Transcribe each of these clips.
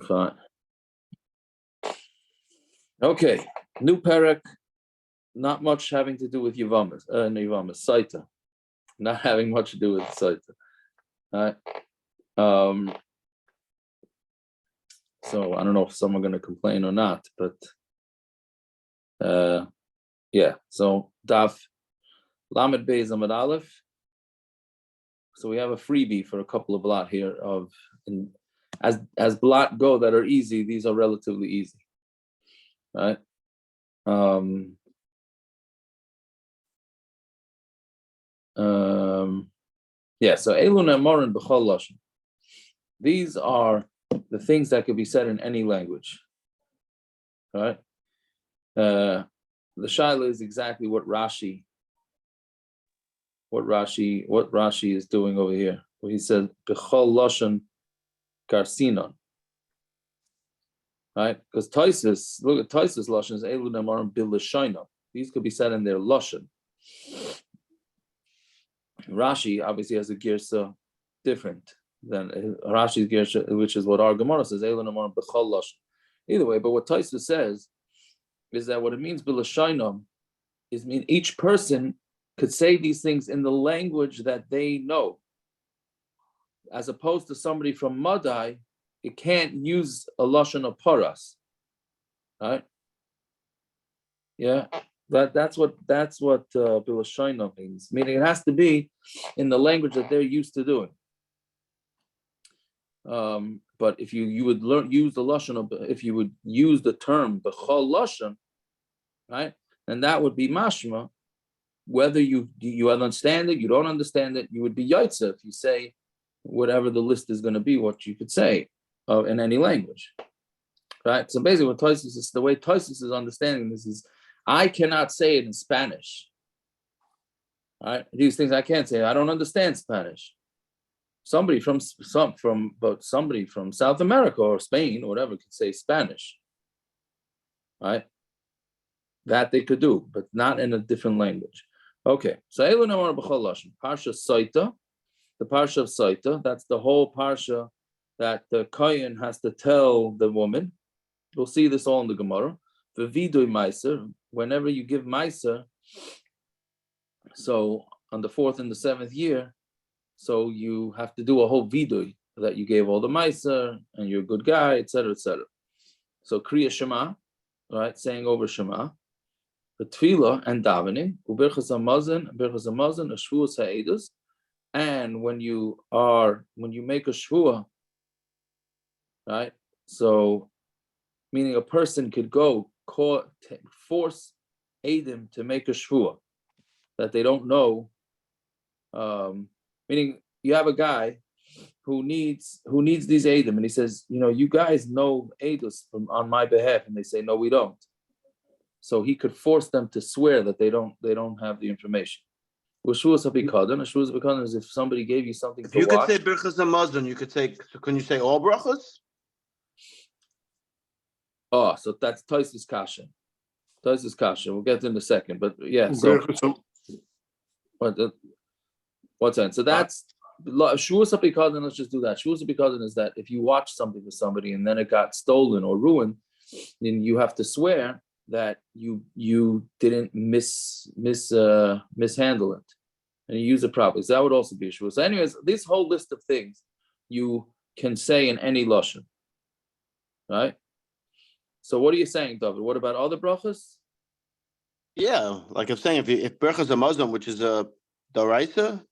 Fine. Okay, new parak, not much having to do with Yavamas, Saita, not having much to do with Saita. All right. So I don't know if some are going to complain or not, but yeah. So Daf Lamed Beis Amud Aleph. So we have a freebie for a couple of blot here of, and as blot go that are easy, these are relatively easy, right? Yeah. So Elun Amorin B'chol Lashon. These are the things that could be said in any language, right? The shaila is exactly what Rashi is doing over here. Where he said B'chol Lashon Karsinon, right? Because Taisus, look at Taisus Lashon is Elun Amorin B'Lashaino. These could be said in their Lashon. Rashi obviously has a girsa different than Rashi's girsa, which is what our Gemara says. Either way, but what Taisa says is that what it means b'lashainam is mean each person could say these things in the language that they know, as opposed to somebody from Madai, it can't use a lashon of paras, right? Yeah. That's what Bilashaina means. Meaning it has to be in the language that they're used to doing. But if you would use the lashon, if you would use the term b'chol lashon, right, then that would be mashma. Whether you understand it, you don't understand it, you would be yaitza if you say whatever the list is going to be, what you could say in any language, right? So basically, what Tosfos is, the way Tosfos is understanding this is, I cannot say it in Spanish. Right? These things I can't say. I don't understand Spanish. Somebody from South America or Spain or whatever could say Spanish. Right? That they could do, but not in a different language. Okay. So Elun Amar B'chol Lashon. Parsha Saita, the Parsha of Saita, that's the whole Parsha that the Kohen has to tell the woman. We'll see this all in the Gemara. The Vidui Meiser, whenever you give Meiser, so on the 4th and the 7th year, so you have to do a whole Vidui that you gave all the Meiser and you're a good guy, etc., etc. So Kriya Shema, right, saying over Shema, the Tefillah and davening, Ubirchas HaMazon, Ashvuas HaEdus, and when you make a Shvuah, right, so meaning a person could go force Eidim to make a shvuah that they don't know. Meaning you have a guy who needs these Eidim, and he says, you guys know Eidus on my behalf, and they say, no, we don't. So he could force them to swear that they don't have the information. Shvuas HaPikadon is if somebody gave you something if to you watch. Could say Birchas HaMazon, you could say, can you say all brachas? Oh, so that's Tosfos Kasha. Tosfos Kasha. We'll get to in a second, but yeah. So what's that? So that's Shvuas HaPikadon. Let's just do that. Shvuas HaPikadon is that if you watch something with somebody and then it got stolen or ruined, then you have to swear that you didn't mishandle it and you use it properly. So that would also be a shvuah. So, anyways, this whole list of things you can say in any lashon, right? So what are you saying, David? What about other brachas? Yeah, like I'm saying, if Birchas HaMazon, which is a daraisa,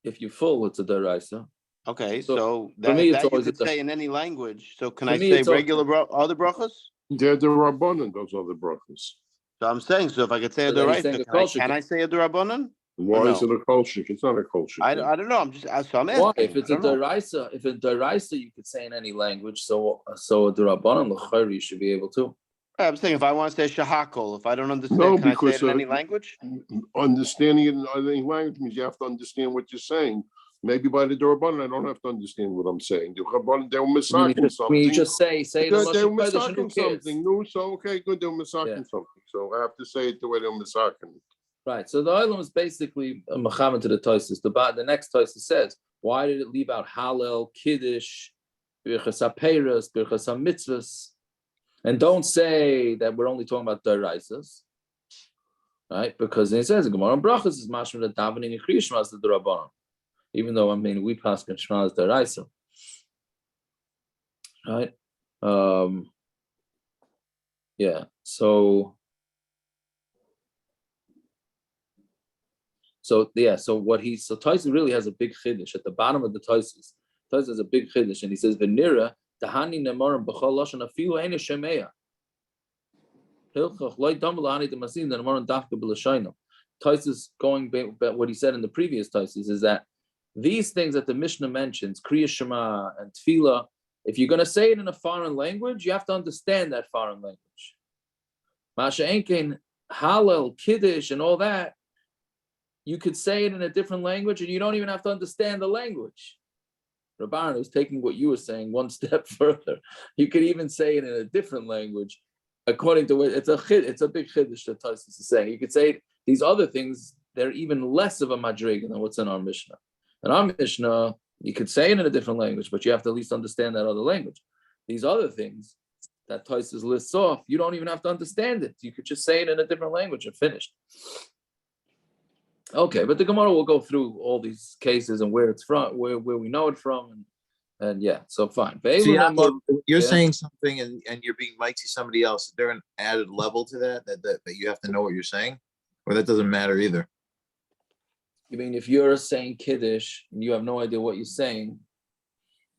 if you're full, it's a daraisa. Okay, so for me, it's that always you could say in any language. So can I me, say regular other brachas? They're the Rabbanan, those other brachas. So I'm saying, so if I could say a daraisa, can I say a Rabbanan? Why is it a kolshik? It's not a kolshik. I don't know. I'm asking. Why? If it's a deraisa, you could say in any language. So a derabanan l'chayri you should be able to. I'm saying if I want to say shahakol, if I don't understand, no, can I say it in any language? Understanding it in any language means you have to understand what you're saying. Maybe by the derabanan, I don't have to understand what I'm saying. The rabbanan, they were misaking something. You just say they were misaking something. No, so okay, good. They were misaking something. So I have to say it the way they were misaking. Right. So the Olam is basically a mechaman to the Tosfos. The next Tosfos says, why did it leave out Hallel, Kiddush, Birchas HaPeiros, Birchas HaMitzvahs. And don't say that we're only talking about Daraisas, right? Because it says Gemara on Brachas is mashma the davening and Kriya Shema is the Darabanan. Even though we pass Shema as Daraisa, right? Yeah. So what Tyson really has a big chiddush at the bottom of the Tyson. Tyson has a big chiddush, and he says Venira Tahani Nemarim B'chol Lashon Afilu Ein Shemeya. Tysus going back what he said in the previous Tysus is that these things that the Mishnah mentions, Kriya Shema and Tefillah, if you're going to say it in a foreign language, you have to understand that foreign language. Masha Enkein, Hallel, Kiddush, and all that, you could say it in a different language and you don't even have to understand the language. Rabban is taking what you were saying one step further. You could even say it in a different language. According to what it's a big chiddush that Tysus is saying. You could say these other things, they're even less of a madrig than what's in our Mishnah. In our Mishnah, you could say it in a different language, but you have to at least understand that other language. These other things that Tysus lists off, you don't even have to understand it. You could just say it in a different language and finished. Okay, but the Gemara will go through all these cases and where it's from, where we know it from, and yeah, so fine. See, you're saying something and you're being mighty somebody else. Is there an added level to that you have to know what you're saying? Or that doesn't matter either? You mean if you're saying Kiddush and you have no idea what you're saying?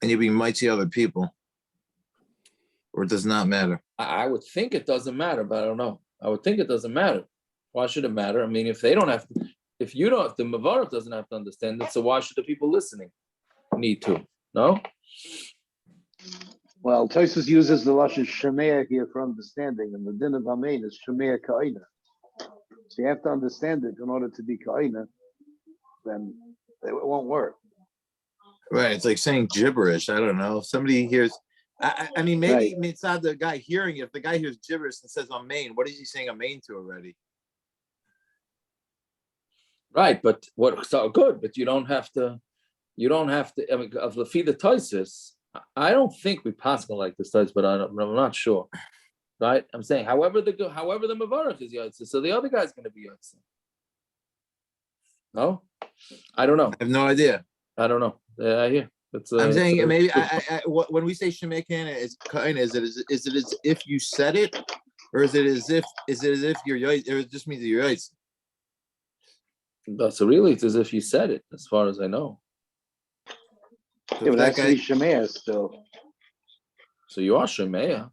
And you're being mighty other people? Or it does not matter? I would think it doesn't matter, but I don't know. I would think it doesn't matter. Why should it matter? I mean, if they don't have to, if you don't, if the Mavarach doesn't have to understand it, so why should the people listening need to? No? Well, Tosus uses the lashon shemea here for understanding, and the din of Amen is shemea ka'ina. So you have to understand it in order to be ka'ina, then it won't work. Right, it's like saying gibberish. I don't know. If somebody hears, I mean, maybe Right. it's not the guy hearing it. If the guy hears gibberish and says Amen, what is he saying Amen to already? Right, but what? So good, but you don't have to. I mean, of the feed the Tosis, I don't think we pass like this Tosis, but I'm not sure. Right? I'm saying, however the Mavarach is Yotze, so the other guy's going to be Yotze. No, I don't know. I have no idea. I don't know. I hear. I'm saying maybe when we say Shemei Kana, is it as if you said it, or is it as if you're Yotze, or it just means that you're Yotze? So really, it's as if you said it, as far as I know. So Yeah, but if that's that guy, shemea still. So you are Shemaya.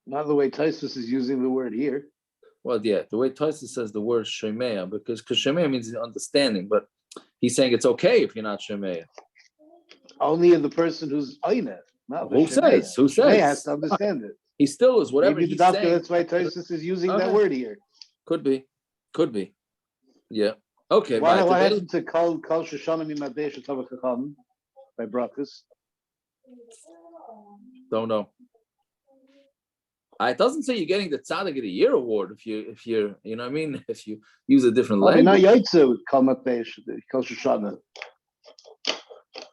Not the way Tosus is using the word here. Well, yeah, the way Tosis says the word Shemaya, because Shemaya means understanding, but he's saying it's okay if you're not Shemaya. Only in the person who's Aina. Not the Who shemea. says? Who Shemea says? has to understand it. He still is whatever Maybe he's the doctor, saying. that's why Tosus is using that Okay. word here. Could be. Yeah. Okay. Why Right. hasn't to call Shoshanim Imadei Shetavach Chacham by Brachas? Don't know. It doesn't say you're getting the Tzaddik of the Year award if you're you know what I mean, if you use a different I mean, not language. Yaitse would call Matei Kol Shoshana.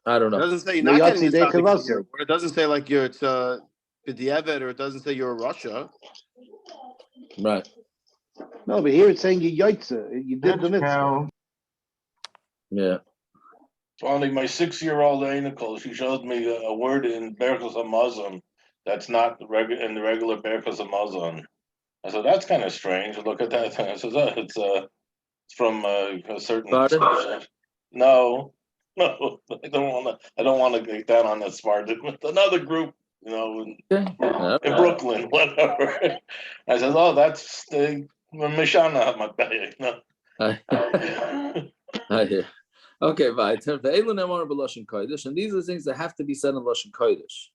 I don't It know. doesn't say you're No, not Yahtzee, getting they the could Tzaddik also- here, or it doesn't say like it's B'diavad, or it doesn't say you're a Russia. Right. No, but here it's saying you Yaitse. You did the mitzvah. Yeah. Finally, my 6-year-old Nicole, she showed me a word in Berkos Hamazon that's not in the regular Berkos Hamazon. I said, that's kind of strange. Look at that. I said, it's from a certain. Spartan? No, I don't want to get down on that Spartan. It's another group, in Brooklyn, whatever. I said, oh, that's the Mishana Matbaya. No. I hear. Okay, right. And these are things that have to be said in Lashon Kodesh.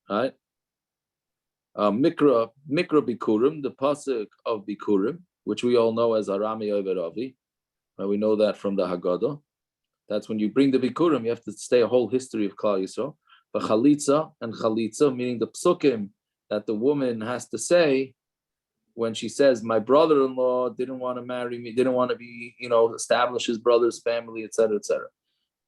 Right? Mikra Bikurim, the pasuk of Bikurim, which we all know as Arami Over Avi. We know that from the Haggadah. That's when you bring the Bikurim, you have to stay a whole history of Klal Yisrael. But Chalitza and Chalitza, meaning the psukim that the woman has to say when she says, my brother-in-law didn't want to marry me, didn't want to be, establish his brother's family, etc., etc.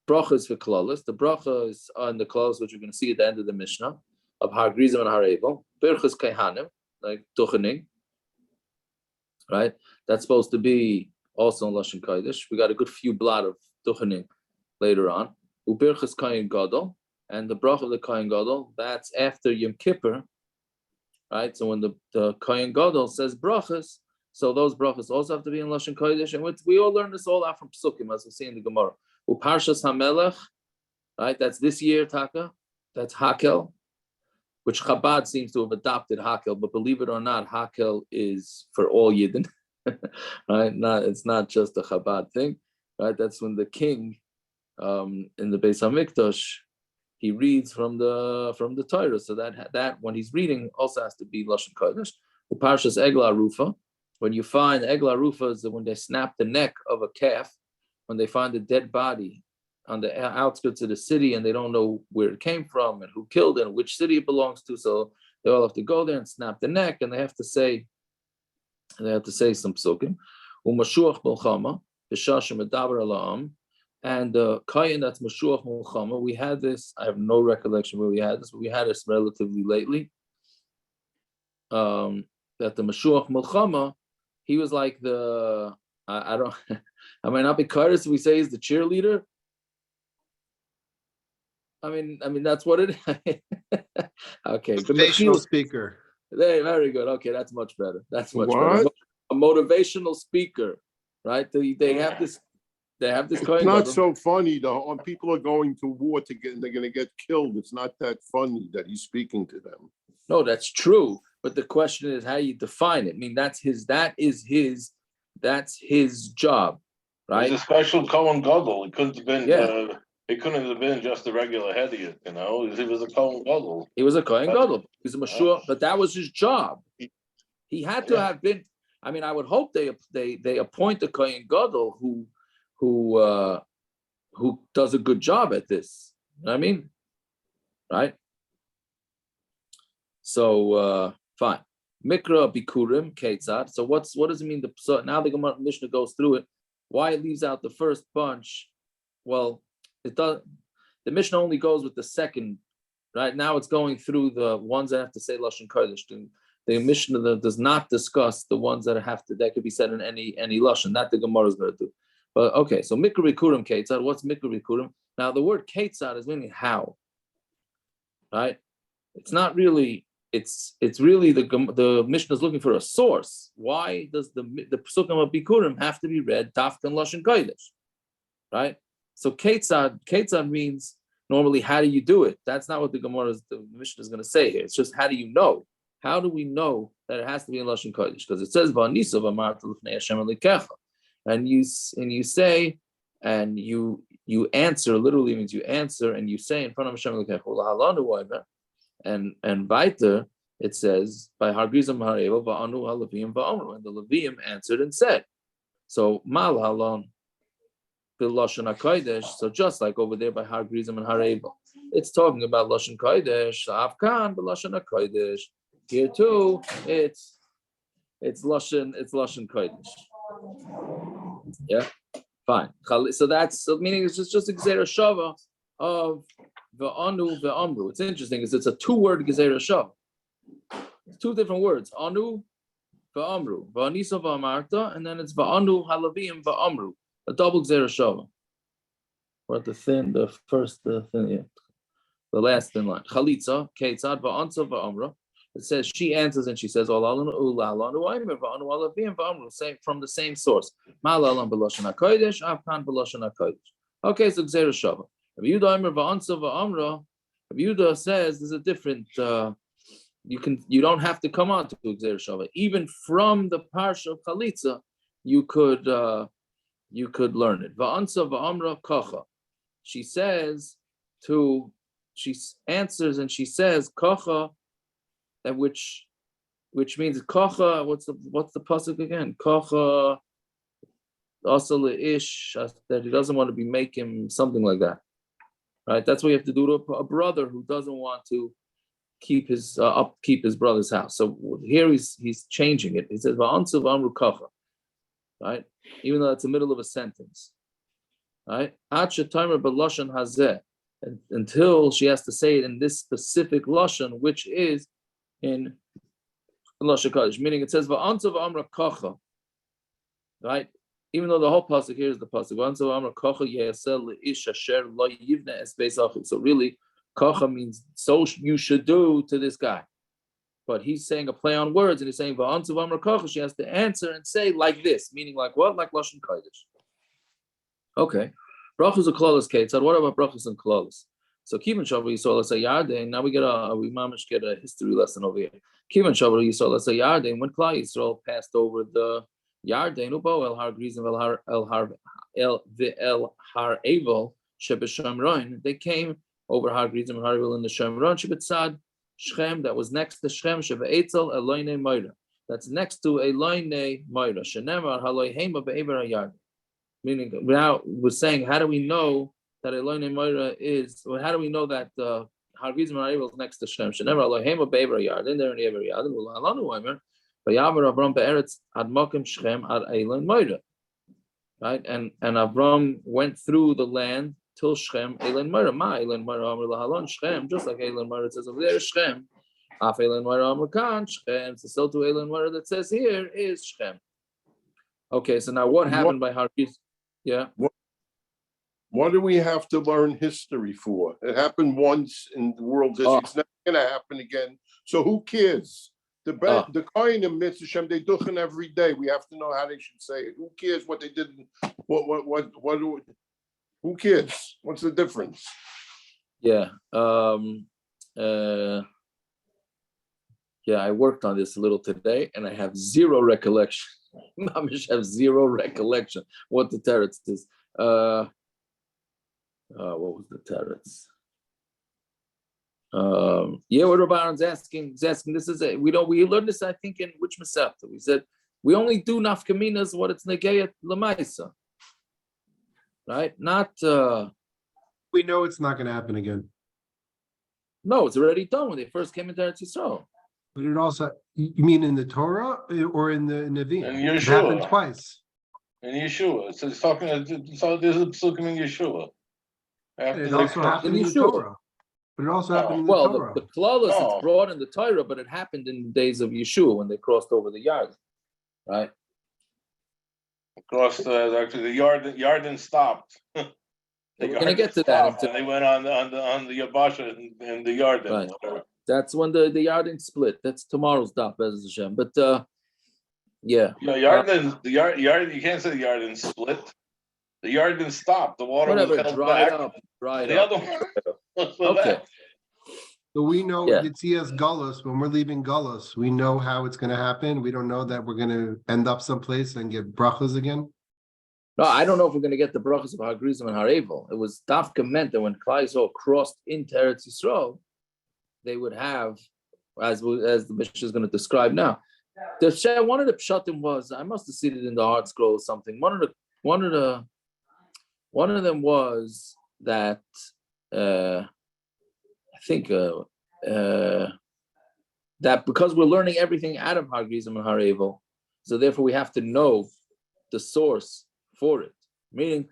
bracha is for klalis. The bracha is on the klalis, which we're going to see at the end of the Mishnah of Har Grizim and Har Evel. Birchas Kaihanim, like Tuchening, right? That's supposed to be also in Lashon Kodesh. We got a good few blot of Tuchening later on. Ubirchas Kayin Gadol, and the bracha of the Kayin Gadol, that's after Yom Kippur, right? So when the Kayin Gadol says brachas, so those brachas also have to be in Lashon Kodesh, and we all learn this all out from Psukim, as we see in the Gemara. Uparshas HaMelech, right? That's this year, Taka. That's Hakel, which Chabad seems to have adopted Hakel, but believe it or not, Hakel is for all Yidden, right? It's not just a Chabad thing, right? That's when the king in the Beis Hamikdash, he reads from the Torah, so that when he's reading also has to be Lashon Kodesh. Uparshas Egla Rufa, when you find Egla Rufa is when they snap the neck of a calf, when they find a dead body on the outskirts of the city and they don't know where it came from and who killed it and which city it belongs to, so they all have to go there and snap the neck, and they have to say some psukim. Umashuach Melchama, B'shashem Medaber Ala'am, and the Kayin that's Mashuach Melchama. We had this. I have no recollection where we had this, but we had this relatively lately. That the Mashuach Melchama, he was like I don't. I might not be Curtis if we say he's the cheerleader. I mean that's what it is. Okay. Motivational speaker. Very good. Okay, that's much better. That's much What? better. A motivational speaker, right? They have this. They have this. It's not so funny though. When people are going to war and they're going to get killed, it's not that funny that he's speaking to them. No, that's true. But the question is how you define it. I mean, that's his job, right? He's a special Cohen Gadol. He couldn't have been. Yeah. He couldn't have been just a regular Hediot, you know. He was a Cohen Gadol. He was a Kohen Gadol. He was a Mashua, but that was his job. He had to have been. I mean, I would hope they appoint a Kohen Gadol who does a good job at this. You know what I mean? Right? So fine. Mikra Bikurim Ketzad. So what does it mean? So now the Gemara Mishnah goes through it. Why it leaves out the first bunch? Well, it does. The Mishnah only goes with the second. Right now, it's going through the ones that have to say Lashon Kodesh. The Mishnah does not discuss the ones that could be said in any Lashon. That the Gemara is going to do. But okay, so Mikra Bikurim Ketzad. What's Mikra Bikurim? Now the word Ketzad is meaning how. Right? It's not really. It's really the Mishnah is looking for a source. Why does the Psukim of Bikurim have to be read Dafkan Lashon Kodesh, right? So Ketzad means normally how do you do it? That's not what the Mishnah is going to say here. It's just how do you know? How do we know that it has to be in Lashon Kodesh? Because it says V'anisav amarta l'fnei Hashem elikecha, and you say and you answer. Literally means you answer and you say in front of Hashem elikecha. And weiter, it says, by Har Grizim Har Evel, Va'anu HaLevim Va'amru, and the Levim answered and said. So, Mal Halon, Bil Lashon HaKodesh, so just like over there by Har Grizim and Har Evel, it's talking about Lashon Kodesh, Avkan, Bil Lashon HaKodesh. Here too, it's Lashon Kodesh. Yeah, fine. So that's meaning it's just a Gzeira Shava of V'anu ve'amru. It's interesting because it's a two-word Gezeira Shav. It's two different words. Anu ve'amru. V'anisa v'amarta, and then it's v'anu halavim ve'amru. A double Gezeira Shav. Or the last thin line. Chalitza, Ketzad, v'ansa v'amra. It says she answers and she says, say from the same source. Okay, so Gezeira Shav. Rabbi Yehuda says there's a different. You don't have to come on to Gzeira Shava. Even from the parsha of Chalitza, you could learn it. Va'ansa va'amra kacha. She answers and she says kacha, and which means kacha. What's the pasuk again? Kacha asal ish, that he doesn't want to be making something like that. Right, that's what you have to do to a brother who doesn't want to keep his brother's house. So here he's changing it. He says, "Va'ansav amru kacha," right? Even though it's the middle of a sentence. right? Ad shetimer b'lashon hazeh, until she has to say it in this specific lashon, which is in lashon kodesh, meaning it says va'antav amra kacha, right? Even though the whole pasuk here is the pasuk va'antav amra kacha yasel leish asher lo yivne es beis achiv. So really, kacha means so you should do to this guy. But he's saying a play on words, and he's saying va'antav amra kacha. She has to answer and say like this, meaning like what? Like lashon kodesh. Okay. Brachos are klalos ketzad. What about brachos and klalos? So Kivan Shavu Yisrael Asa Yarden. Now we mamish get a history lesson over here. Kivan Shavu Yisrael Asa Yarden. When Klal Yisrael passed over the Yarden, Ubo El Har Grizim El Har Evel Shebeshamron. They came over Har Grizim and Har Evel in the Shemron Shebetzad Shechem. That was next to Shechem Shebeetzel Eloine Moira. That's next to Eloine Moira. Shenemar Haloi Hema Be'ever Yarden. Meaning, now we're saying, how do we know that Eloine Moira is, or how do we know that Har Grizim and Har Evel is next to Shem? Shenever Elohim Be'ever Yarden, they're in the Ever Yarden. Alanu Omer, Vayavar Avram Be'eretz Ad Mokim Shem Ad Eloine Moira. Right, and Avram went through the land till Shem Eloine Moira. Ma Eloine Moira Amr Lahalon Shem, just like Eloine Moira says over there, Shem. Af Eloine Moira Amr Kan Shem. So still to Eloine Moira that says here is Shem. Okay, so now what happened by Har Grizim? Yeah. What do we have to learn history for? It happened once in the world's history. It's not going to happen again. So who cares? The Kohen and Mitzvah Shem, they duchen every day. We have to know how they should say it. Who cares what they did? Who cares? What's the difference? Yeah. Yeah, I worked on this a little today, and I have zero recollection. I have zero recollection what the teretz is. What was the teretz? Yeah, what Rabbi Aaron's asking. He's asking. This is we learned this, I think, in which Masechta. We said we only do nafkaminas what it's negayat lemaisa, right? Not. We know it's not going to happen again. No, it's already done when they first came into Eretz Yisrael. But it also, you mean in the Torah or in the Nevi'im? In It happened Yeshua. twice. In Yeshua, it's talking. So there's a psukim in Yeshua. It also happened in the Yeshua. Torah. But it also happened in the Well, Torah. the klalos No. it's brought in the Torah, but it happened in the days of Yeshua when they crossed over the Yarden, right? Across actually the Yarden stopped. We're gonna get to that. And they went on the Yabasha in the Yarden. Right. That's when the Yarden split. That's tomorrow's daf, Bez Hashem. But yeah. Yeah, Yarden. The Yarden. You can't say the Yarden split. The Yarden stopped. The water Whatever, was held dried back. up, dried The up. other one was for Okay. that. So we know Yeah. Yitzias Gullus, when we're leaving Gullus, we know how it's going to happen. We don't know that we're going to end up someplace and get brachas again. No, I don't know if we're gonna get the brachas of Har Grizim and Har Evel. It was dafka meant that when Klal Yisrael crossed into Eretz Yisrael, they would have, as the Mishnah is going to describe now. One of the pshatim was, I must have seen it in the Art Scroll or something. One of them was that I think that because we're learning everything out of Har Grizim and Har Evel, so therefore we have to know the source for it. Meaning,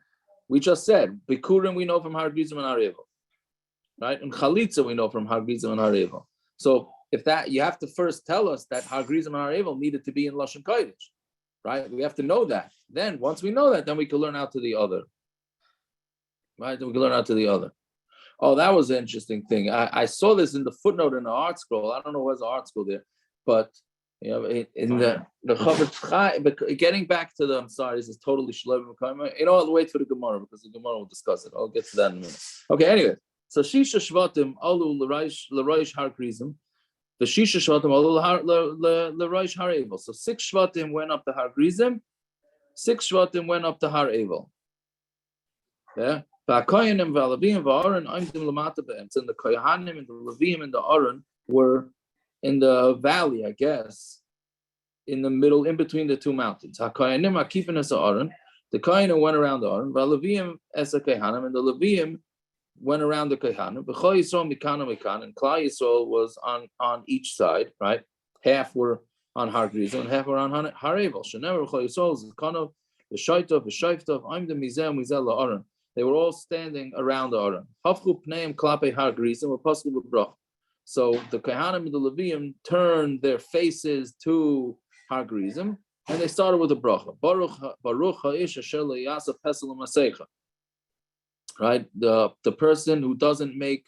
we just said Bikurim we know from Har Grizim and Har Evel, right? And Chalitza we know from Har Grizim and Har Evel. So if that, you have to first tell us that Har Grizim and Har Evel needed to be in Lashon Kodesh, right? We have to know that. Then once we know that, then we can learn out to the other, right? Then we can learn out to the other. Oh, that was an interesting thing. I saw this in the footnote in the Art Scroll. I don't know where's the Art Scroll there, but you know, in the Chofetz Chaim, but getting back to the, I'm sorry, this is totally shloim. You know, I'll wait for the Gemara because the Gemara will discuss it. I'll get to that in a minute. Okay, anyway, so Shisha Shvatim alu l'Rosh Har Grizim, the Shisha Shvatim alu l'Rosh Har Evel. So 6 Shvatim went up to Har Grizim, 6 Shvatim went up to Har Evel. Yeah. And the Kohanim and the Levim and the Aaron were in the valley, I guess, in the middle, in between the two mountains. The Kohanim went around the Aaron, and the Levim went around the Kohanim. And Klal Yisrael was on each side, right? Half were on Har Grizim and half were on Har Evel. Shenever Klal Yisrael is kind of the Shaitov, I'm the Mizeh, La'Aaron. They were all standing around the Aron. Hafchu pneim klape har grizim v'pasku b'bracha. So the Kohanim and the Levium turned their faces to Har Grizim, and they started with a bracha. Baruch ha'ish asher lo yaseh pesel u'maseicha. Right, the person who doesn't make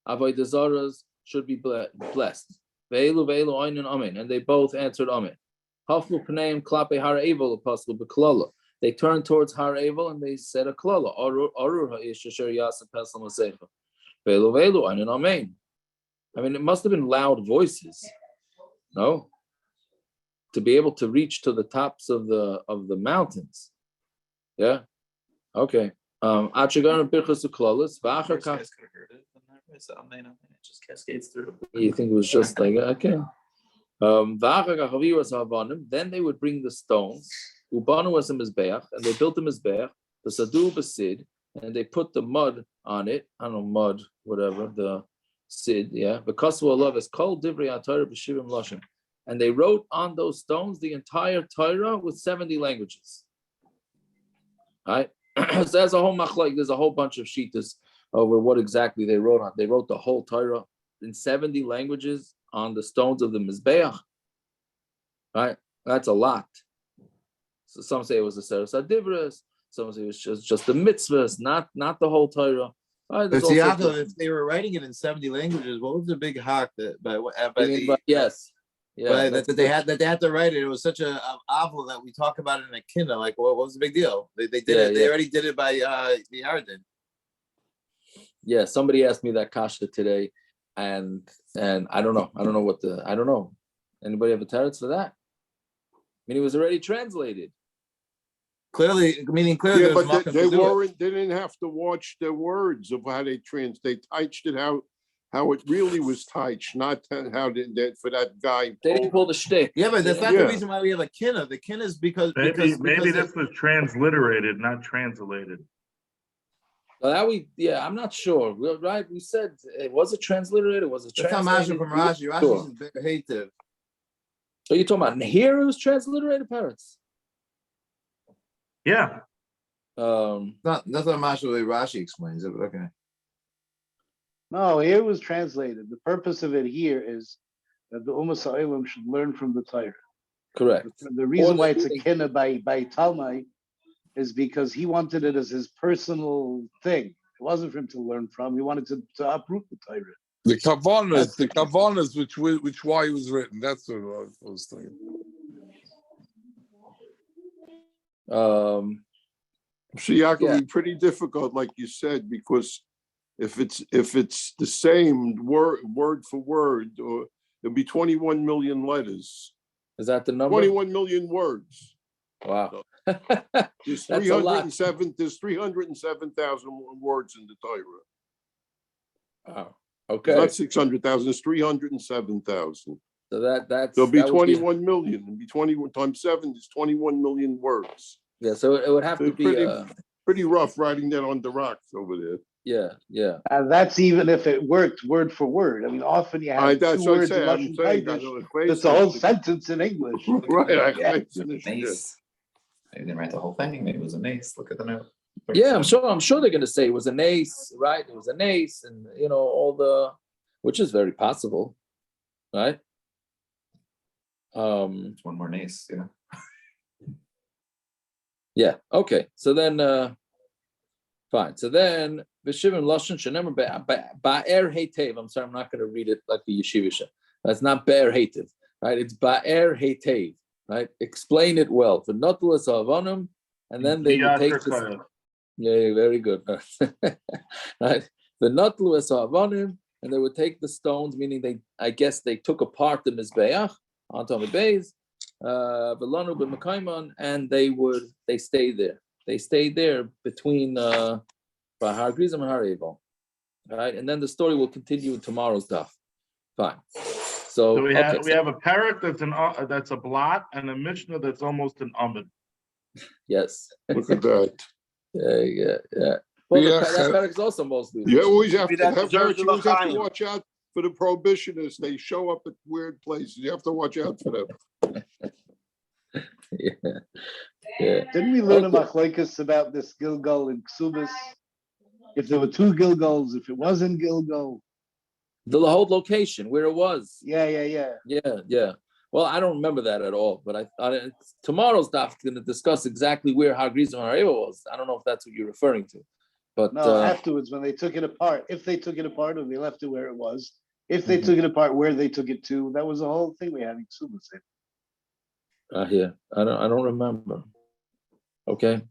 avodah zaras should be blessed. Ve'elu oinin amen, and they both answered amen. Haflu pneim klape har evel v'pasku b'klala. They turned towards Har Evel and they said a klala. Arur ha'ish asher yaseh pesel u'maseicha. Ve'elu oinin amen. I mean, it must have been loud voices, no? To be able to reach to the tops of the mountains. Yeah. Okay. You think it was just like okay. Then they would bring the stones. And they built the mizbeach, the sadu basid, and they put the mud on it. I don't know, mud, whatever the. Sid, yeah, because Allah is called Divrei Torah b'shivim lashon, and they wrote on those stones the entire Torah with 70 languages. Right, so there's a whole machlok. There's a whole bunch of shittas over what exactly they wrote on. They wrote the whole Torah in 70 languages on the stones of the mizbeach. Right, that's a lot. So some say it was a seres hadivros, some say it was just the mitzvahs, not the whole Torah. But Yaakov, if they were writing it in 70 languages, what was the big hawk that yes, yeah, that they had to write it? It was such a avil that we talk about it in a kinda. Like, what was the big deal? They did it. They already did it by the Yarden. Yeah, somebody asked me that kasha today, and I don't know. I don't know. Anybody have a teretz for that? I mean, it was already translated. Clearly, Yeah, but they didn't have to watch the words of how they translate. They typed it how it really was typed, not how for that guy. They didn't pull the shtick. Yeah, but that's not the reason why we have a kinna. The kinna is because maybe this was transliterated, not translated. Well, I'm not sure. Right? We said was it transliterated? Was it translated? That's not from Rashi. Rashi is very hated. So you're talking about here? It was transliterated, parents. Yeah. That's not Masha the way Rashi explains it, but okay. No, here it was translated. The purpose of it here is that the Ummah Sa'ilim should learn from the Torah. Correct. The reason why it's a kinna by Talmai is because he wanted it as his personal thing. It wasn't for him to learn from. He wanted to uproot the Torah. The Kavanas, which why it was written. That's what I was thinking. So Yaakov, it'd be pretty difficult, like you said, because if it's the same word for word, or it'll be 21 million letters. Is that the number? 21 million words. Wow. There's That's 307. There's 307,000 words in the Torah. Wow. Okay. It's not 600,000. It's 307,000. So that's there'll be 21 million. It'll be 21 times 7 is 21 million words. Yeah, so it would have to be pretty rough writing that on the rocks over there. Yeah. And that's even if it worked word for word. I mean, often you have That's two words in I'm Russian saying, language. It's a whole sentence in English. Right. Mace. Maybe they didn't write the whole thing. Maybe it was a mace. Look at the note. Yeah, I'm sure they're going to say it was an ace, right? It was an ace, and all the, which is very possible, right? It's one more ace, Yeah. Okay. So then, fine. So then, V'shivim lashon shenemar ba'er heitev. I'm sorry, I'm not going to read it like the yeshiva. That's not ba'er heitev, right? It's ba'er heitev, right? Explain it well. For notulas havanim, and then they would take this. Yeah, very good. Right. The notulas havanim, and they would take the stones, meaning I guess they took apart the mizbeach onto the base. And they stayed there. They stayed there between Har Grizim and Har Evel. All right, and then the story will continue in tomorrow's daf. Fine. So we have a parak that's a blot and a mishnah that's almost an amud. Yes. Look at that. Yeah. Well, that parak is also mostly. You always have to watch out for the prohibitionists. They show up at weird places. You have to watch out for them. Yeah. Didn't we learn a machlokes about this Gilgal and Ksubis? if there were two Gilgals, if it wasn't Gilgal. The whole location where it was. Yeah. Yeah. Well, I don't remember that at all, but tomorrow's daf is going to discuss exactly where Hagrizim Hareva was. I don't know if that's what you're referring to, but No, afterwards when they took it apart, if they took it apart or they left it where it was, if they Mhm. took it apart, where they took it to, that was the whole thing we had in Ksuba. yeah, I don't remember. Okay,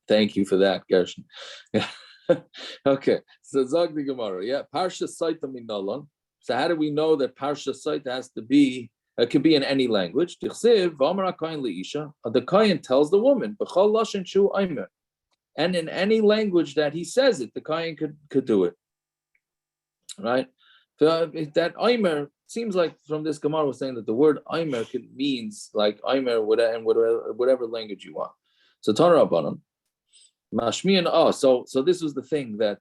thank you for that, Gershon. Okay, so Zog the Gemara, yeah, Parsha Saita Minalan. So how do we know that Parsha Saita has to be? It could be in any language. The Kohen tells the woman, "B'chol lashon shu aimer," and in any language that he says it, the Kohen could do it. Right? That aimer seems like from this Gemara was saying that the word aimer means like aimer whatever language you want. So Tana Rabbanan, Mashmiyan. So this was the thing that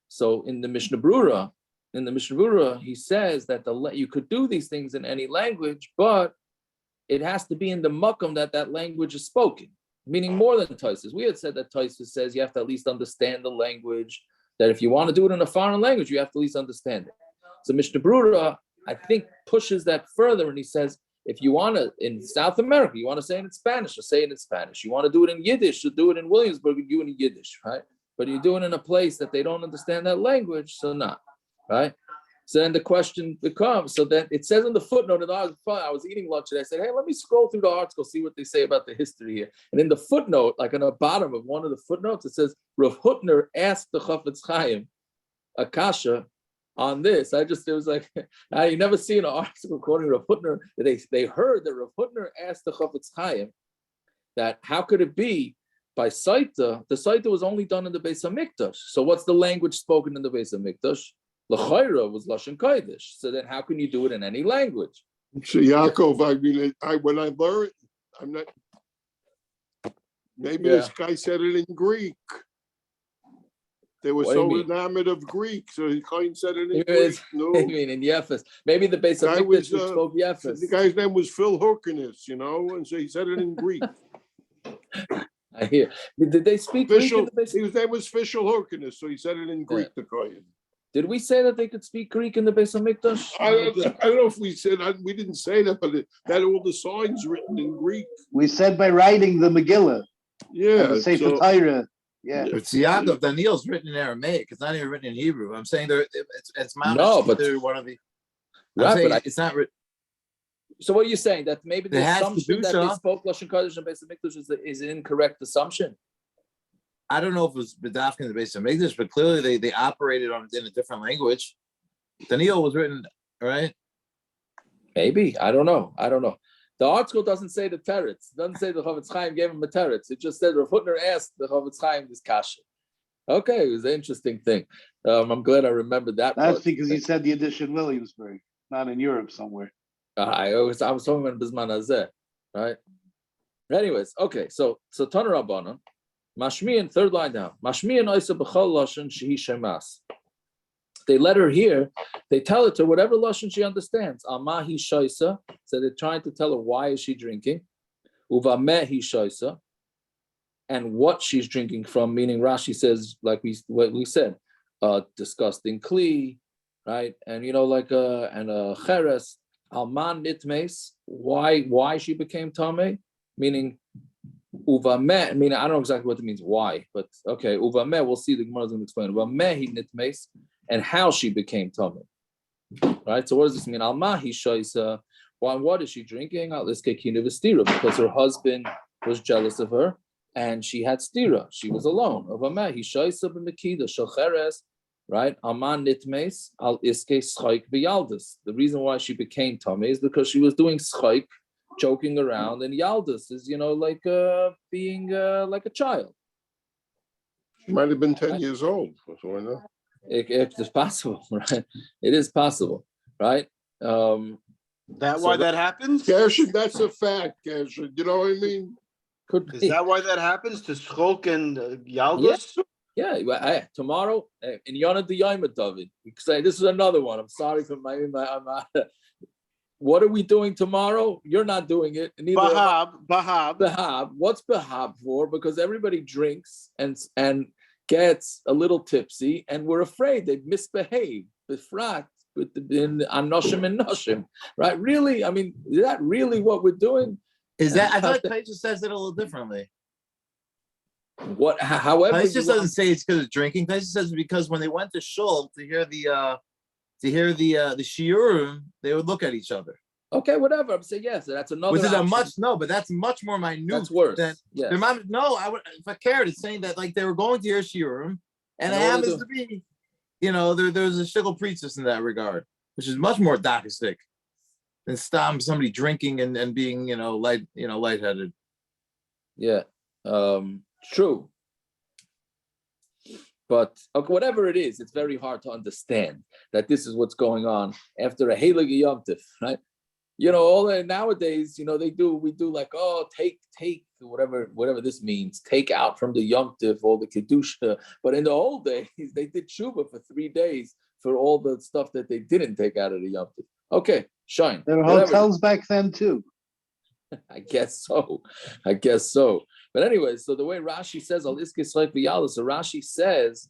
so in the Mishnah Brura. In the Mishnah Brura, he says that you could do these things in any language, but it has to be in the makom that language is spoken, meaning more than Taisus. We had said that Taisus says you have to at least understand the language, that if you want to do it in a foreign language, you have to at least understand it. So Mishnah Brura, I think, pushes that further, and he says, if you want to, in South America, you want to say it in Spanish, or say it in Spanish. You want to do it in Yiddish, or do it in Williamsburg, you do it in Yiddish, right? But you do it in a place that they don't understand that language, so not. Right. So then the question becomes, so that it says in the footnote, and I was eating lunch and I said, hey, let me scroll through the article, see what they say about the history here. And in the footnote, like on the bottom of one of the footnotes, it says, Rav Hutner asked the Chafetz Chaim Akasha on this. It was like, I never seen an article quoting Rav Hutner. They heard that Rav Hutner asked the Chafetz Chaim that how could it be by Saita, the Saita was only done in the Beis HaMikdash. So what's the language spoken in the Beis HaMikdash? L'chayra was Lashon Kodesh. So then how can you do it in any language? So Yaakov, I mean, when I learned, I'm not, maybe this guy said it in Greek. They were What do you so mean? enamored of Greek, so he said it in It Greek. was- No, I mean, in Yefes. Maybe the Beis Guy HaMikdash was, spoke Yefes. the guy's name was Phil Hyrcanus, and so he said it in Greek. I hear. Did they speak Greek in the Beis His name was Fishel Hyrcanus, so he said it in Greek, the Kohen. Did we say that they could speak Greek in the Beis HaMikdash? I don't know if we said, we didn't say that, but that all the signs written in Greek. We said by writing the Megillah, Yeah. the Sefer so- Torah. Yeah. But Yaakov, Daniel's written in Aramaic. It's not even written in Hebrew. I'm saying it's mamish No, but- either one of the. Right, I'm saying but it's not written. So what are you saying? That maybe the It has assumption that they Kedusha. spoke Lashon Kodesh and Beis HaMikdash is an incorrect assumption? I don't know if it was B'dafkin in the Beis HaMikdash, but clearly they operated in a different language. Daniel was written, right? Maybe. I don't know. The article doesn't say the teretz. It doesn't say the Chafetz Chaim gave him a teretz. It just said Rav Hutner asked the Chafetz Chaim this kasha. Okay, it was an interesting thing. I'm glad I remembered that. That's part. because he said the edition in Williamsburg, not in Europe somewhere. I was talking about Bisman Hazeh, right? Anyways, okay, so Tana Rabbanan, Mashmiyan, third line down. Mashmiyan Oisa B'chol Lashon Shehi Shemas. They let her hear, they tell it to whatever Lashon she understands. Amahi Shaisa, so they're trying to tell her why is she drinking. Uvamehi Shaisa, and what she's drinking from, meaning Rashi says, like what we said, disgusting kli, right? And like and cheres, alman nitmes, why she became tameh, meaning uvameh, meaning I don't know exactly what it means, why, but okay, uvameh, we'll see, the Gemara is going to explain. Uvamehi nitmes, and how she became tameh. Right? So what does this mean? Almahi shaisa, what is she drinking? Because her husband was jealous of her. And she had stira. She was alone. Right? Aman nitmes al iske schaik b'yaldus. The reason why she became tameh is because she was doing schaik, joking around, and yaldus is like being like a child. She might have been 10 years old. So I know. It's possible, right? It is possible, right? That why that happens? Gershon, that's a fact, Gershon. You know what I mean? Could be. Is that why that happens to Schulk and Yaldus? Yeah, tomorrow in Yonah the Yom David. You could say this is another one. I'm sorry for my what are we doing tomorrow? You're not doing it. Neither Bahab. Behab. What's Behab for? Because everybody drinks and gets a little tipsy, and we're afraid they've misbehaved, befrat, in anoshim and noshim, right? Really, I mean, is that really what we're doing? Is that, I thought Taisha says it a little differently. However, Taisha you doesn't want- say it's because of drinking. Taisha says because when they went to shul to hear the shiurim, they would look at each other. okay, whatever. I'm saying yes. That's another. Which is option. but that's much more minute. That's worse. Than, Yes. no, I would if I cared. It's saying that like they were going to hear shiurim, and it In order happens to- to be, there's a shiggle priestess in that regard, which is much more dakistic than somebody drinking and being lightheaded. Yeah, true. But okay, whatever it is, it's very hard to understand that this is what's going on after a Heilig Yom Tov, right? All that nowadays, we do like, oh, take whatever this means, take out from the Yom Tov all the Kedusha. But in the old days, they did Shuvah for 3 days for all the stuff that they didn't take out of the Yom Tov. Okay, shine. There were Whatever. hotels back then too. I guess so. But anyway, so the way Rashi says al iskis so Rashi says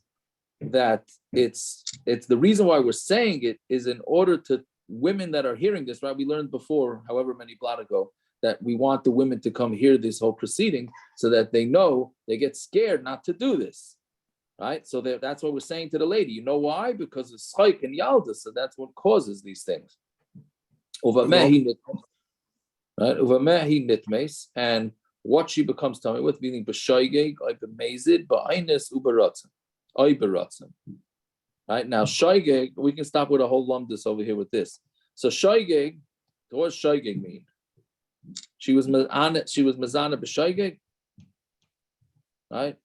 that it's the reason why we're saying it is in order to women that are hearing this, right? We learned before, however many blot ago, that we want the women to come hear this whole proceeding so that they know, they get scared not to do this, right? So that's what we're saying to the lady. You know why? Because it's Chaik and Yalda, so that's what causes these things. Right, uvamehi nitmes, and what she becomes tummy with, meaning b'shoigeg, oibemezid, ba'aynes uberatzim, oiberatzim. Right now, shoigeg, we can stop with a whole lumdus over here with this. So shoigeg, what does shoigeg mean? She was mazana b'shoigeg, right?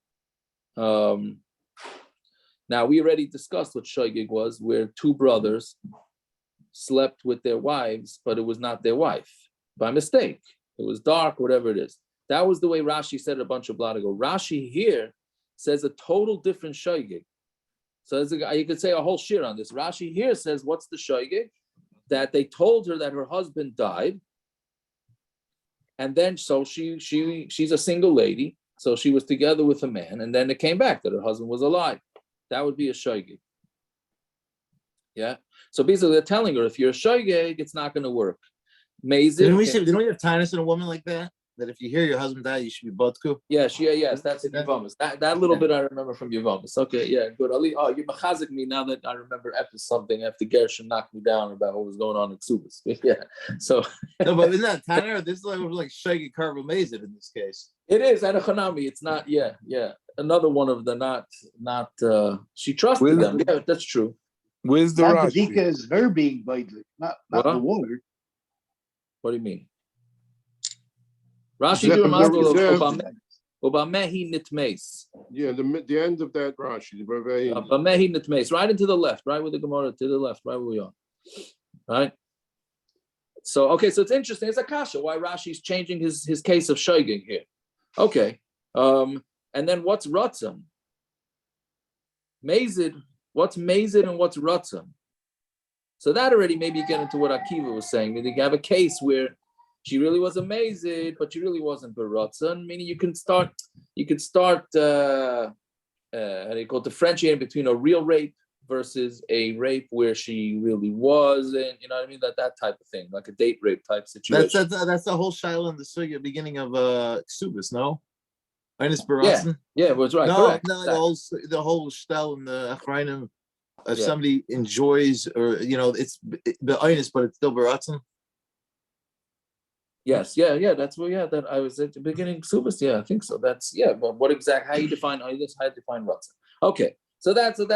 Now we already discussed what shoigeg was, where two brothers slept with their wives, but it was not their wife. By mistake. It was dark, whatever it is. That was the way Rashi said it a bunch of blot ago. Rashi here says a total different shoigig. So you could say a whole shir on this. Rashi here says, what's the shoigig? That they told her that her husband died. And then so she's a single lady. So she was together with a man. And then it came back that her husband was alive. That would be a shoigig. Yeah. So basically they're telling her, if you're a shoigig, it's not going to work. Didn't we have tinus in a woman like that? That if you hear your husband die, you should be botku? Yes, that's in Yevamis. That little bit I remember from Yevamis. Okay, yeah, good. Ali, you machazik me now that I remember after something, after Gershon knocked me down about what was going on in Ksubas. Yeah, so. No, but isn't that Tanner? This is like Shaggy Carvel Mazid in this case. It is, and a Hanami, it's not, yeah. Another one of the not, she trusted them. Yeah, that's true. Where's the Not Rashi? the Dika is her being baited, not the water. What do you mean? Rashi do Obamehi nitmes. Yeah, the end of that Rashi. Obamehi nitmes, right into the left, right with the Gemara to the left, right where we are. Right? So, okay, so it's interesting. It's a kasha why Rashi's changing his case of shoiging here. Okay. And then what's Ratzam? Mazid, what's Mazid and what's Ratzam? So that already maybe you get into what Akiva was saying. Meaning you have a case where she really was amazing, but she really wasn't Baratzan. Meaning you could start how do you call it, differentiating between a real rape versus a rape where she really was, and you know what I mean, that type of thing, like a date rape type situation. That's the whole shiloh in the sugya beginning of Ksubis, no? Minus Baratzan? Yeah, well, it's right. No, Correct. no, the whole shtel in the Achrayim. If Yeah. somebody enjoys, or it's the Einus, but it's still Baratzan. Yes, yeah, that's where, that I was at the beginning. Subas, yeah, I think so. That's, but what exactly, how you define Einus, how you define Ratzah. Okay, so that's what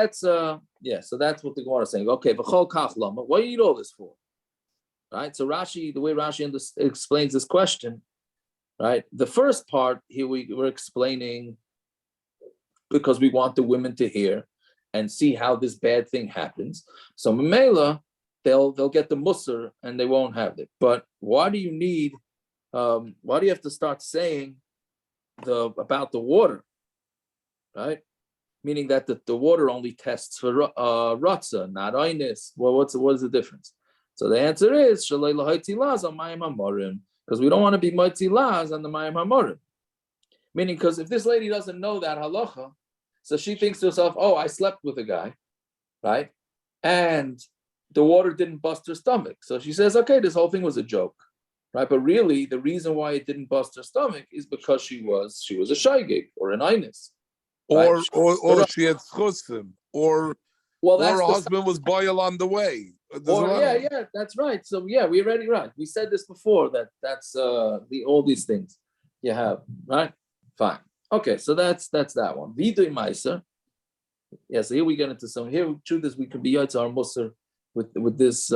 the Gemara is saying. Okay, v'chol kach lama, what do you need all this for? Right, so Rashi, the way Rashi explains this question, right, the first part here we're explaining because we want the women to hear and see how this bad thing happens. So Mamela, they'll get the musar and they won't have it. But why do you need? Why do you have to start saying about the water, right? Meaning that the water only tests for ratzah, not oinus. Well, what is the difference? So the answer is shalei lahaitzi laz on mayim hamorim, because we don't want to be moitzi laz on the mayim hamorim. Meaning, because if this lady doesn't know that halacha, So she thinks to herself, oh, I slept with a guy, right? And the water didn't bust her stomach. So she says, okay, this whole thing was a joke, right? But really, the reason why it didn't bust her stomach is because she was a shaygig or an inus. Or Right. or she had chusim, or Well, or that's her the husband was boil on the way. There's a Or lot of- yeah, that's right. So yeah, we already right. We said this before that's all these things you have, right? Fine. Okay, so that's that one. Vidui Meiser. Yeah, so here we get into some here. Truth is we could be Yotz our Musar with this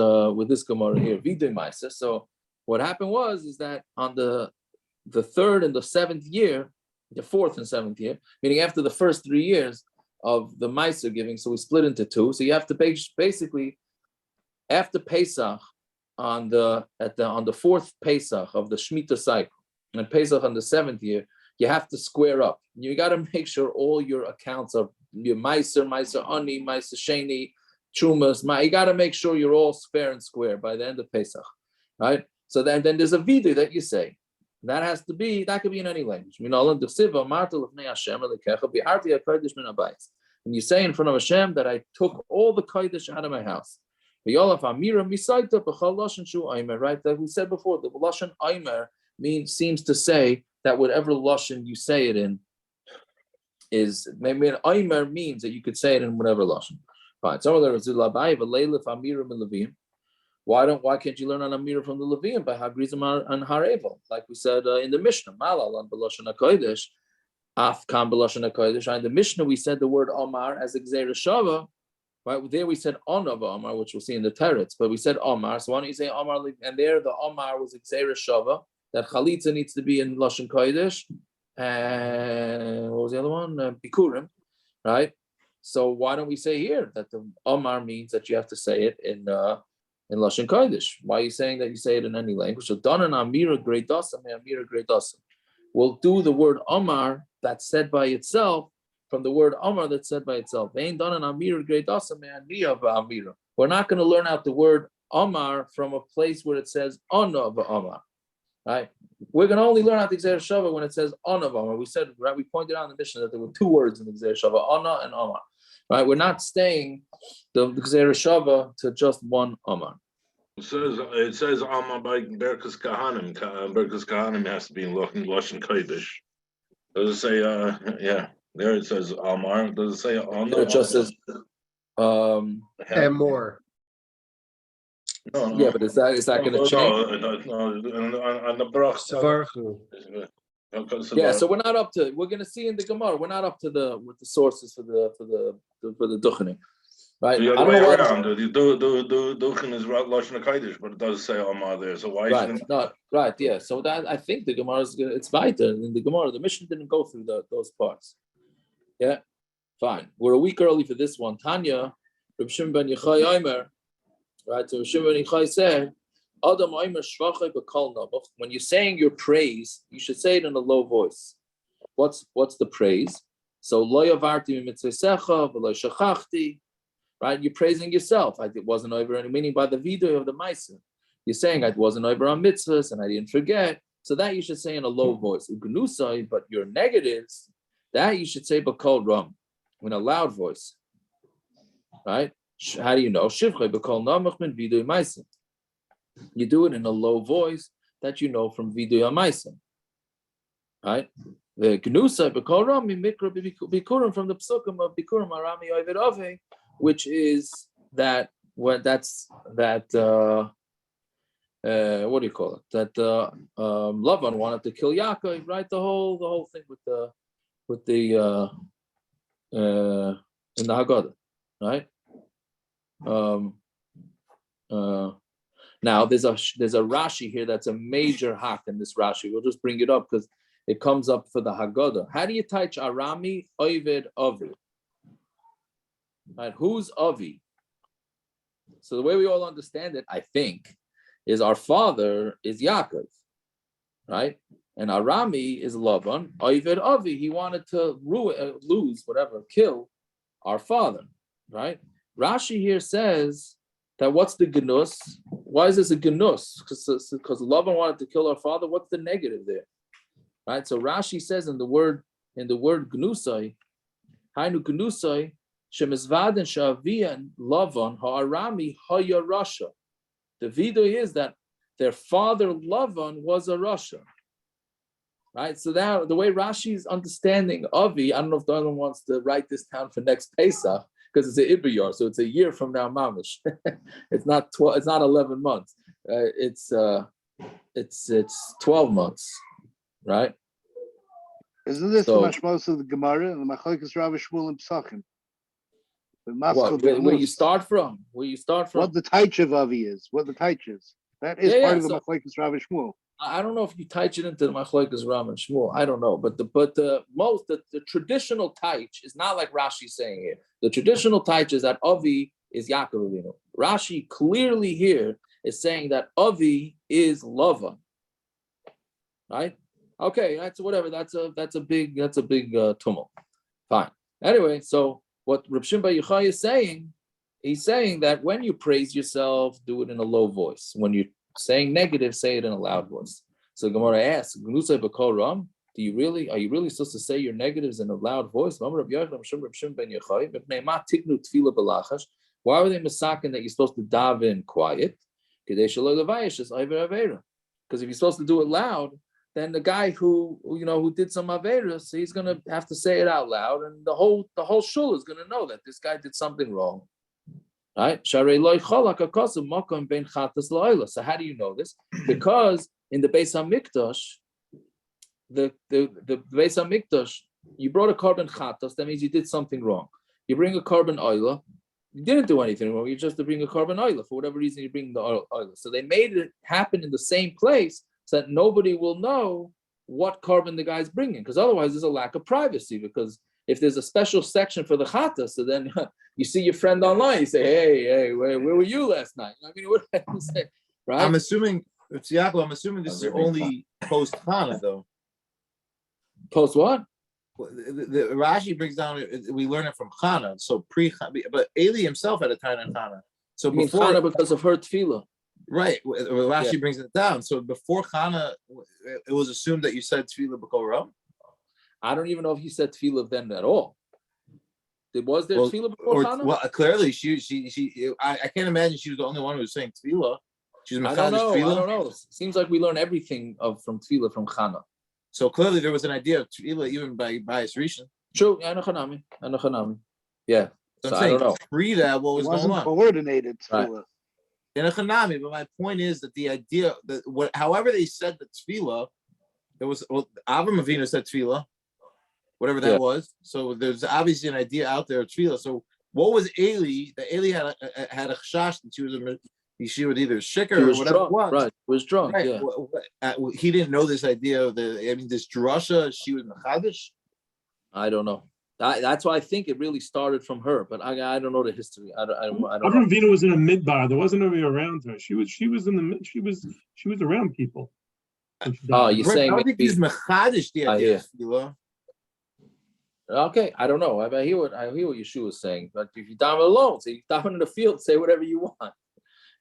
Gemara here. Vidui Meiser. So what happened is that on the third and the seventh year, the fourth and seventh year, meaning after the first 3 years of the Meiser giving, so we split into two. So you have to basically after Pesach on the fourth Pesach of the Shemitah cycle and Pesach on the seventh year, you have to square up. You got to make sure all your accounts of your Meiser Ani, Meiser Sheni, Trumas, you got to make sure you're all fair and square by the end of Pesach, right? So then there's a vidu that you say. That could be in any language. When you say in front of Hashem that I took all the kodesh out of my house. Right? That we said before, the lashon aimer seems to say that whatever lashon you say it in is maybe an aimer means that you could say it in whatever lashon. Fine. Some of the why can't you learn an amira from the Levium by Hagrizim and Harevel? Like we said in the Mishnah, Malal on Belashon HaKodesh, Af Kam Belashon HaKodesh. In the Mishnah, we said the word Omar as Gzeira Shava. Right there, we said Onav Omar, which we'll see in the Teretz, but we said Omar. So why don't you say Omar? And there, the Omar was Gzeira Shava. That Chalitza needs to be in Lashon Kodesh. And what was the other one? Bikurim, right? So why don't we say here that the Omar means that you have to say it in Lashon Kodesh? Why are you saying that you say it in any language? So Danan Amira Greidasa, Amira Greidasa. We'll do the word Omar that's said by itself from the word Omar that's said by itself. We're not going to learn out the word Omar from a place where it says Onav Omar. Right? We're going to only learn out the Gzeir Shava when it says Onav Omar. We said, right? We pointed out in the Mishnah that there were 2 words in the Gzeir Shava, Ona and Omar. Right? We're not staying the Gzeir Shava to just one Omar. It says Amar by Berkas Kahanim. Berkas Kahanim has to be in Lashon Kodesh. Does it say? Yeah, there it says Amar. Does it say Amar? It just says And more. No. Yeah, but is that going to change? No, on the brach. Yeah, so we're going to see in the Gemara, we're not up to the sources for the Duchening. Right? The I other don't way know around. The Duchen is Lashon HaKodesh, but it does say Amar there. So why right, shouldn't not right, yeah. So that I think the Gemara it's weiter in the Gemara. The Mishnah didn't go through those parts. Yeah, fine. We're a week early for this one. Tanya, Reb Shimon ben Yochai Omer, right? So Reb Shimon ben Yochai said, Adam Omer Shvachai b'Kol Nabuch. When you're saying your praise, you should say it in a low voice. What's the praise? So Lo Yavarti mitzveisecha v'lo shachachti. Right, you're praising yourself. It wasn't over any meaning by the video of the Meiser. You're saying I wasn't over on mitzvahs and I didn't forget. So that you should say in a low voice. Ugnusai, but your negatives, that you should say b'kol ram, in a loud voice. Right? How do you know? Shivchai b'kol namach min vidui Meiser. You do it in a low voice that you know from vidui Meiser. Right? The gnusai b'kol ram mikra bikurim from the psukim of bikurim arami oived ave. Which is that what do you call it? That Lavan wanted to kill Yaakov, right? The whole thing with the in the Haggadah, right? Now there's a Rashi here that's a major hack in this Rashi. We'll just bring it up because it comes up for the Haggadah. How do you teach Arami Oived Avi? Right, who's Avi? So the way we all understand it, I think, is our father is Yaakov, right? And Arami is Lavan. Oived Avi, he wanted to kill our father, right? Rashi here says that what's the genus? Why is this a genus? Because Lavan wanted to kill our father. What's the negative there, right? So Rashi says in the word gnusai, Hainu Gnusai, Shemizvaden Shavian Lavan Ha'arami Haya Rasha. The vidui is that their father Lavan was a Rasha. Right? So now the way Rashi's understanding Avi, I don't know if Darlan wants to write this down for next Pesach, because it's an Ibriyar, so it's a year from now, Mamish. It's not 12, it's not 11 months. It's 12 months, right? Isn't this So- the mashmos of the Gemara and the Machlokes Rav Shmuel and Psachim? The What, Maskal where you Nus. start from? Where you start from? What the Taich of Avi is, what the Taich is. That is Yeah, part yeah, of the so- Machlokes Rav Shmuel. I don't know if you touch it into the Machlokes Ram and Shmuel. I don't know, but the traditional taich is not like Rashi saying here. The traditional taich is that Avi is Yaakov Avinu. Rashi clearly here is saying that Avi is Lavan. Right? Okay, that's whatever. That's a big tumult. Fine. Anyway, so what Reb Shimon Bar Yochai is saying, he's saying that when you praise yourself, do it in a low voice. When you're saying negative, say it in a loud voice. So Gemara asks, "Gnusay b'kol ram? Are you really supposed to say your negatives in a loud voice?" Why were they misaking that you're supposed to dive in quiet? Because if you're supposed to do it loud, then the guy who did some averas, he's gonna have to say it out loud, and the whole shul is gonna know that this guy did something wrong. Right? So how do you know this? Because in the Beis Hamikdash, the Beis Hamikdash, you brought a korban chatas, that means you did something wrong. You bring a korban oila, you didn't do anything wrong, you just bring a korban oila. For whatever reason, you bring the oila. So they made it happen in the same place so that nobody will know what korban the guy's bringing, because otherwise there's a lack of privacy, because if there's a special section for the chata, so then you see your friend online, you say, hey, where were you last night? I mean, what do you say, right? I'm assuming, it's Yaakov, I'm assuming this is only post Hana though. Post what? The Rashi brings down, we learn it from Hana, so but Eli himself had a time in Hana. So I mean, before, Chana because of her tefillah. right, Rashi brings it down. So before Hana, it was assumed that you said Tefillah B'Kol Ram. I don't even know if he said tefillah then at all. Was there tefillah before Chana? Well, clearly I can't imagine she was the only one who was saying Tefillah. She's I don't know. Tefillah. I don't know. Seems like we learn everything from tefillah from Chana. So clearly there was an idea of Tefillah even by his Rishon. True. Anachanami. Yeah. So So I'm I saying don't know. pre that what It was going wasn't on. coordinated. Right. In a Chanami, but my point is that the idea that however they said the Tefillah, there was Avram Avinu said Tefillah, whatever that was. So there's obviously an idea out there of Tefillah. So what was Eli? That Eli had a chash that she would either shikar He or was whatever drunk. it was. Right. Was drunk. Right. Yeah. He didn't know this idea of this drasha. She was mechadish. I don't know. That's why I think it really started from her, but I don't know the history. I don't know. Avram Avinu was in a midbar. There wasn't nobody around her. She was around people. Oh, you're saying I don't think maybe- he's mechadish the idea of Tefillah. Okay, I don't know. I hear what Yeshua is saying. But if you down alone, so you down in the field, say whatever you want,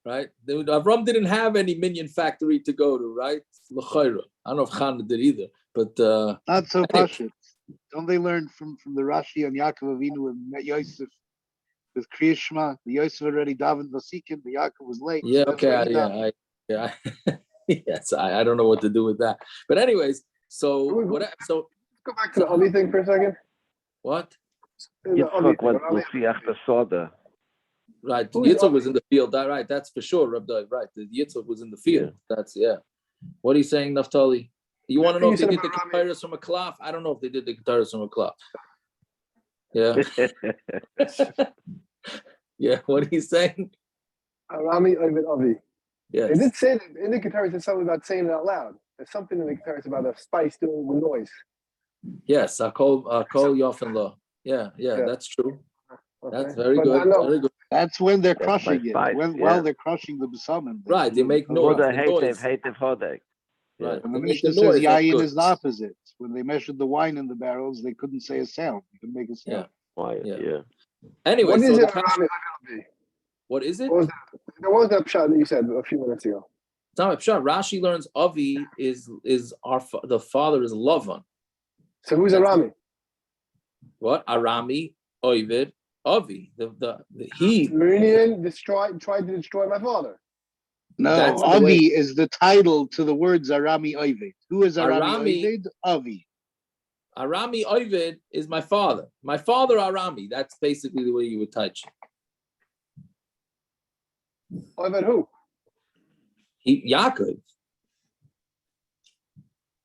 right? Avram didn't have any minion factory to go to, right? L'chayra. I don't know if Chana did either, but Not so anyway. pashut. Don't they learn from the Rashi on Yaakov Avinu and met Yosef with Kriya Shema? The Yosef already davened Vasikin. The Yaakov was late. yeah, so that's why he davened. yes, I don't know what to do with that. But anyways, so what? So Go back to the Avi thing for a second. what? The Avi thing. Right, Who is Yitzchak was in the field. Right, that's for sure, Rabbi. Right, the Yitzchak was in the field. That's What are you saying, Naftali? You want to know if they did the Keteris from a cloth? I don't know if they did the Keteris from a cloth. Yeah. Yeah. What are you saying? Rami Ovid Avi. Yes. They did say that in the Keteris there's something about saying it out loud. There's something in the Keteris about a spice doing the noise. Yes. I call Yofen Law. Yeah. That's true. Okay. That's very But good. I know- Very good. That's when they're That's my crushing it. spice, While they're crushing the besamim. Right, they make noise. Oder the noise. Hatev Hodek. Right. And They the make the Mishnah says noise, that's yayin good. is the opposite. When they measured the wine in the barrels, they couldn't say a sound. You can make a sound. Quiet, Yeah. yeah. Anyway, What so is the it, question- Rami Ovid what is it? Avi? What was that pshat that you said a few minutes ago? Rashi learns Avi is the father is Lavan. So who's a Rami? What? Arami, Ovid, Avi. The he. Meridian tried to destroy my father. No, That's the Avi way- is the title to the words Arami Ovid. Who is Arami Arami- Ovid? Avi. Arami Ovid is my father. My father Arami. That's basically the way you would touch it. Ovid who? Yaakov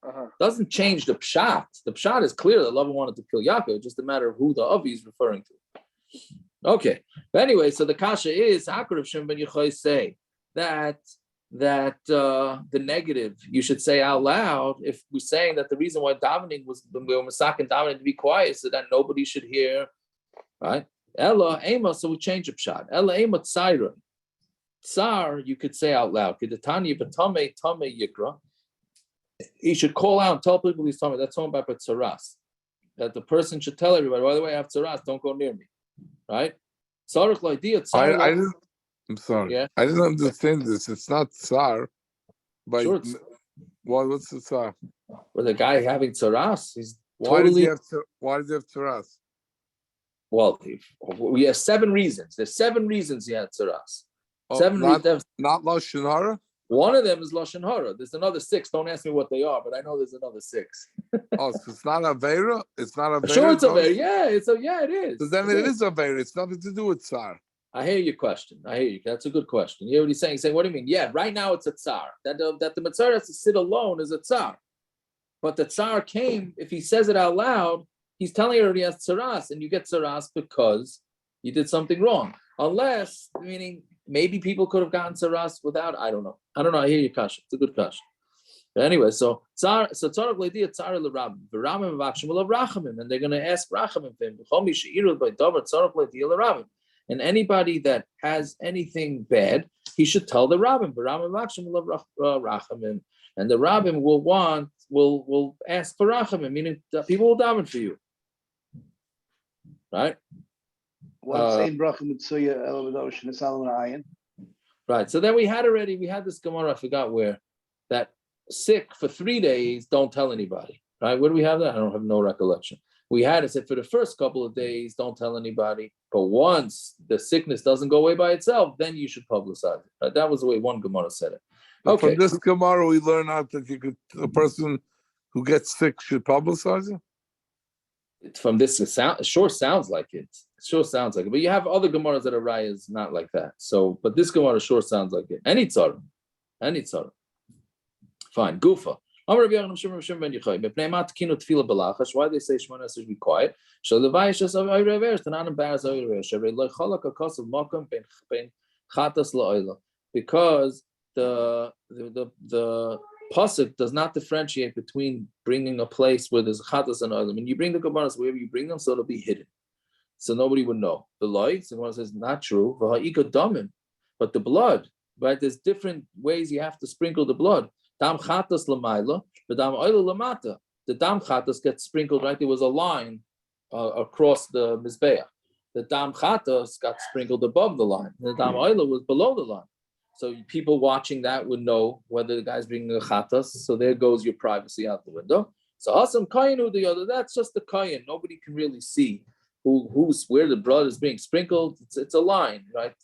Uh-huh. doesn't change the pshat. The pshat is clear that Lavan wanted to kill Yaakov. It's just a matter of who the Avi is referring to. Okay. But anyway, so the kasha is Akarav Shem Ben Yochai say that the negative you should say out loud if we're saying that the reason why davening was when we were masakin davening to be quiet so that nobody should hear, right? Ella ema, so we change the pshat. Ella ema tzaira. Tsar, you could say out loud. Kedatanya b'tamei tamei yikra. He should call out and tell people he's talking. That's talking about tzaras. That the person should tell everybody, by the way, I have tzaras, don't go near me. Right? Tzarich l'idea, tsar. I didn't. I'm sorry. Yeah. I didn't understand this. It's not tsar, but Sure, it's- what's the tsar? With a guy having tzaras, he's Why does he totally. Why does he have tzaras? Well, we have 7 reasons. There's 7 reasons he had tzaras. Oh, 7 not reasons. not lashon hara. One of them is lashon hara. There's another 6. Don't ask me what they are, but I know there's another 6. Oh, so it's not avera. It's not avera. Sure, it's a very yeah, it is. So then it is avera. It's nothing to do with tsar. I hear your question. I hear you. That's a good question. You hear what he's saying? He's saying, what do you mean? Yeah, right now it's a tsar. That the Mitzvah has to sit alone is a tsar. But the tsar came, if he says it out loud, he's telling you already has tsaras, and you get tsaras because you did something wrong. Unless, meaning maybe people could have gotten tsaras without, I don't know. I hear your question. It's a good question. But anyway, so tsar l'idea tsar l'rabim. V'ramim v'avshim will have rachamim, and they're going to ask rachamim for him. V'chol mi she'irud by davar tsar l'idea l'rabim. And anybody that has anything bad, he should tell the rabbin. The rabbin will rachamim, and the rabbin will ask for rachamim, meaning that people will daven for you, right? Right. So then we had this Gemara. I forgot where that sick for 3 days. Don't tell anybody. Right? Where do we have that? I don't have no recollection. We had it said for the first couple of days, don't tell anybody. But once the sickness doesn't go away by itself, then you should publicize it. Right? That was the way one Gemara said it. Okay. From this Gemara, we learn out that a person who gets sick should publicize it. From this, it sure sounds like it. It sure sounds like it. But you have other Gemaras that are rayas not like that. So, but this Gemara sure sounds like it. Any tzara. Fine. Gufa. Why do they say Shemona says be quiet? Because the pasuk does not differentiate between bringing a place where there's chatas and oilam. When you bring the kabbalas, wherever you bring them, so it'll be hidden, so nobody would know. The light, the one says not true. But the blood, right? There's different ways you have to sprinkle the blood. Dam chatas lamaila, the dam oil lamata. The dam chatas gets sprinkled, right? There was a line across the mizbeach. The dam chatas got sprinkled above the line. The dam oil was below the line. So people watching that would know whether the guy's bringing a chatas. So there goes your privacy out the window. So Hasam Kainu the other, that's just the Kayin. Nobody can really see who's where the blood is being sprinkled. It's a line, right?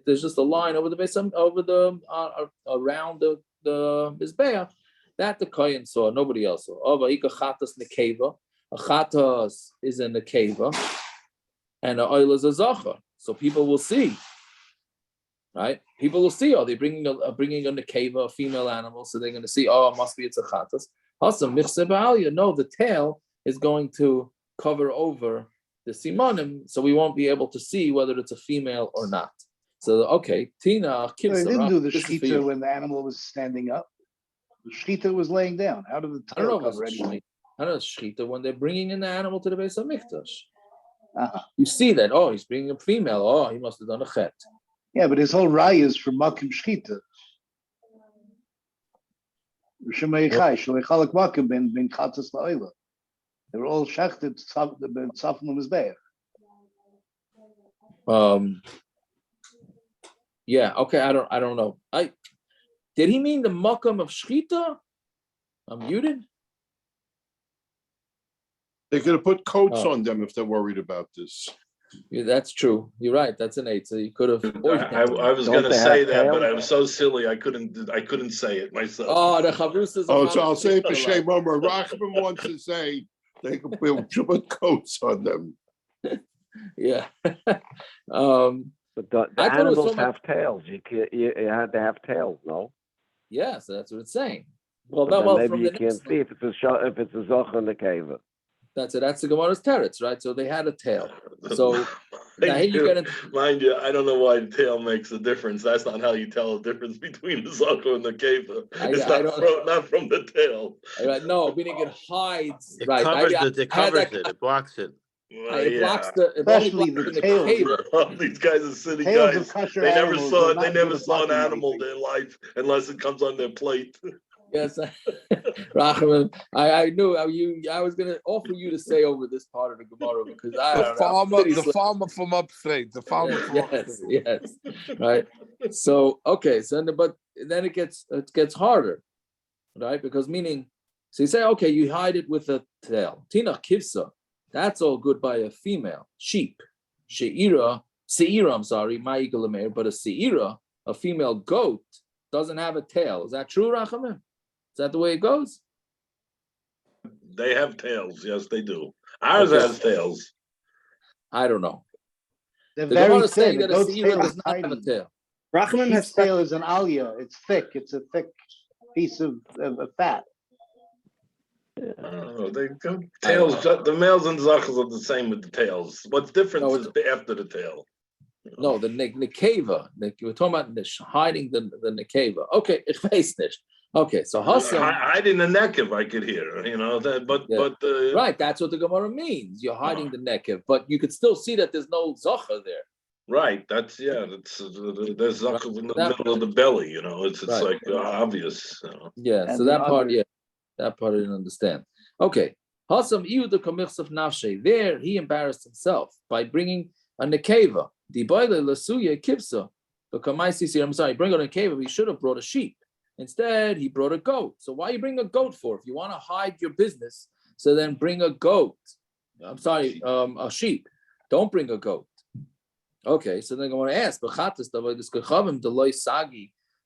There's just a line over the around the Mizbeach that the Kayin saw, nobody else saw. Ika chatas nekeva. A chatas is a nekeva, and a oil is a zachar. So people will see. Right? People will see, they're bringing a nekeva, a female animal, so they're going to see, it must be it's a chatas. Hasam michse ba'aliyah. No, the tail is going to cover over the simanim, so we won't be able to see whether it's a female or not. So, okay, Tina, They didn't do the shechita when the animal was standing up. The shechita was laying down. How did the I don't tail know cover anything? I don't know shechita when they're bringing in the animal to the Beis HaMikdash. Uh-huh. You see that, he's bringing a female. He must have done a chet. Yeah, but his whole raya is for makim shchita. They were all shachted tzafim mizbeach. Yeah. Okay. I don't know. Did he mean the makam of shchita? I'm muted. They could have put coats Oh. on them if they're worried about this. Yeah, that's true. You're right. That's an 8. So you could have. I was Don't gonna they say have that, but tails? I was so silly, I couldn't say it myself. Oh, the chavrusas. Oh, so I'll say it to Shem Omer. Rachman wants to say they could put coats on them. Yeah. But the I thought it was animals so much- have tails. You had to have tails, no? Yeah, so that's what it's saying. Well, But then well, maybe from you the can't next see if it's a zoch in the cave. that's it. That's the Gemara's teretz, right? So they had a tail. So now here you get into Mind you, I don't know why the tail makes a difference. That's not how you tell the difference between the Zucker and the Keva. It's not from the tail. right. No, meaning it hides. It Right. covers I it, it had covers that- it, it blocks it. Well, It blocks yeah. the. It only Especially blocks the the tails. cava. These guys are silly Tails guys. of kosher They never animals saw are it. They not never good at saw an blocking animal in anything. their life unless it comes on their plate. Yes, Rachman. I knew I was going to offer you to say over this part of the Gemara because The farmer from upstate. The farmer from upstate. yes, right. So okay, so but then it gets harder, right? Because meaning, so you say okay, you hide it with a tail. Tina kivsa, that's all good by a female sheep. Seira, I'm sorry, ma'igalamer, but a seira, a female goat, doesn't have a tail. Is that true, Rachamim? Is that the way it goes? They have tails. Yes, they do. Ours Okay. has tails. I don't know. They're The very Gemara is thin. saying The that a goat's seira tail does is not have a tiny. tail. Rachman has Sheep's tail is an alia. It's thick. It's a thick piece of fat. I don't know. They go tails. The males and zuckers are the same with the tails. What's different No, is after the tail. No, the nekeva. We're talking about hiding the nekeva. Okay, ich weiß nicht. Okay, so Hassan. Hiding the neck if I could hear, Yeah. Right, that's what the Gemara means. You're hiding the nekev, but you could still see that there's no zacha there. Right, that's there's zuckers in the That- middle of the belly, it's Right. like obvious. Yeah, And so the that part, other- yeah, that part I didn't understand. Okay, Hasam iu the komichs of nafshe. There, he embarrassed himself by bringing a nekeva. The boile lasuya kipsa. I'm sorry, bring on a nekeva. He should have brought a sheep. Instead, he brought a goat. So why you bring a goat for? If you want to hide your business, so then bring a goat. I'm sorry, a sheep. Don't bring a goat. Okay, so then I want to ask,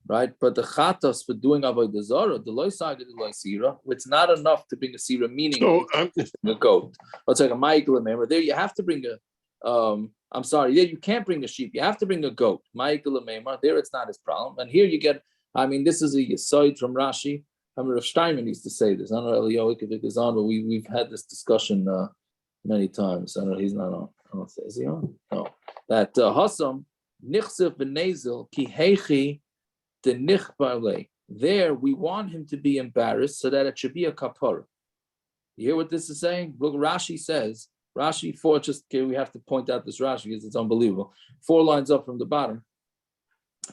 right? But the chatas for doing avodah zarah, the loy sagi, the loy sira, it's not enough to bring a sira, meaning So a goat. Let's like a Michael, remember there you have to bring a. I'm sorry, there you can't bring a sheep. You have to bring a goat. Michael there it's not his problem, and here you get. I mean, this is a yesod from Rashi. I mean, Rav Steinman used to say this. I don't know Eliyahu Kivik is on, but we've had this discussion many times. I don't know, he's not on. I don't say, is he on? No. That Hasam Nichsef Benazel Ki Heichi the Nichbarle. There we want him to be embarrassed so that it should be a kapara. You hear what this is saying? Look, Rashi says, Rashi 4, we have to point out this Rashi because it's unbelievable. 4 lines up from the bottom,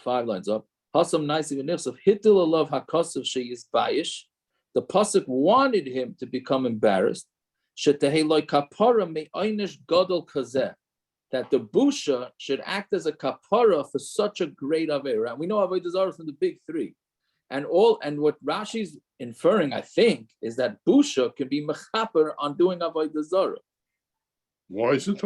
5 lines up. Hasam Naisi V'Nichsef Hitil Alav HaKasav Sheyis Bayish. The pasuk wanted him to become embarrassed. Shetehei kapara me'aynish gadol kazeh. That the busha should act as a kapara for such a great avera. We know avodah zarah from the big 3, and what Rashi's inferring, I think, is that busha can be mechaper on doing avodah zarah. why is it?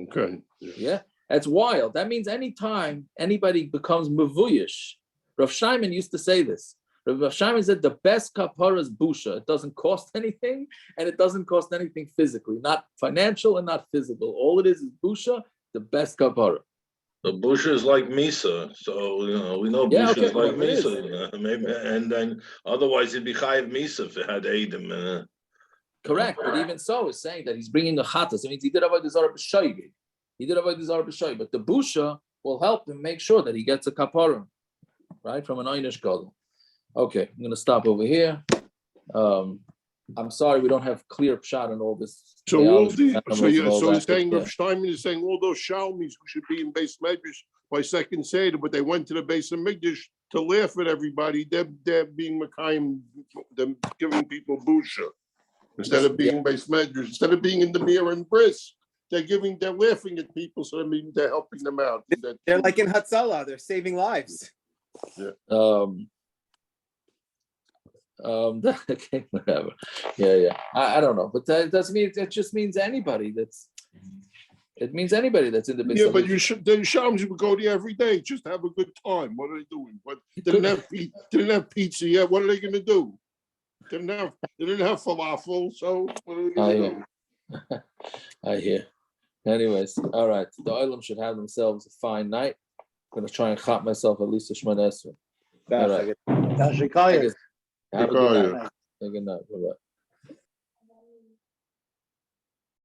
Okay. Yeah, that's wild. That means anytime anybody becomes mevuyish. Rav Shimon used to say this. Rav Shimon said the best kapara is busha. It doesn't cost anything, and it doesn't cost anything physically, not financial and not physical. All it is busha, the best kapara. The bush is like Misa, so we know Yeah, bush is okay, like well, it is. Misa. Maybe, and then otherwise it'd be Chayiv Misa if it had Adam. Correct, but even so, it's saying that he's bringing the chatas. It means he did avodah zarah b'shoigeg. He did avodah zarah b'shoigeg, but the busha will help him make sure that he gets a kapara, right, from an einish gadol. Okay, I'm going to stop over here. I'm sorry we don't have clear shot on all this. So theology, he's saying yeah. Rav Steinman is saying all those Shalmis who should be in base Medrash by second Seder, but they went to the base of Mikdash to laugh at everybody. They're being Mekayim, them giving people busha instead of being base Medrash, instead of being in the mirror and bris. They're laughing at people, so they're helping them out. They're like in Hatzalah, they're saving lives. Okay, whatever. Yeah. I don't know, but that doesn't mean it just means anybody that's. It means anybody that's in the Beis Yeah, but Hamikdash. you should. The Shams would go there every day, just have a good time. What are they doing? What didn't have pizza yet? What are they going to do? They didn't have falafel. So what are they going to do? I hear. Anyways, all right. The Olam should have themselves a fine night. I'm gonna try and chop myself at least a Shemona Esrei. All right. Tashikayah. Have a good night. Have a good night. Bye-bye.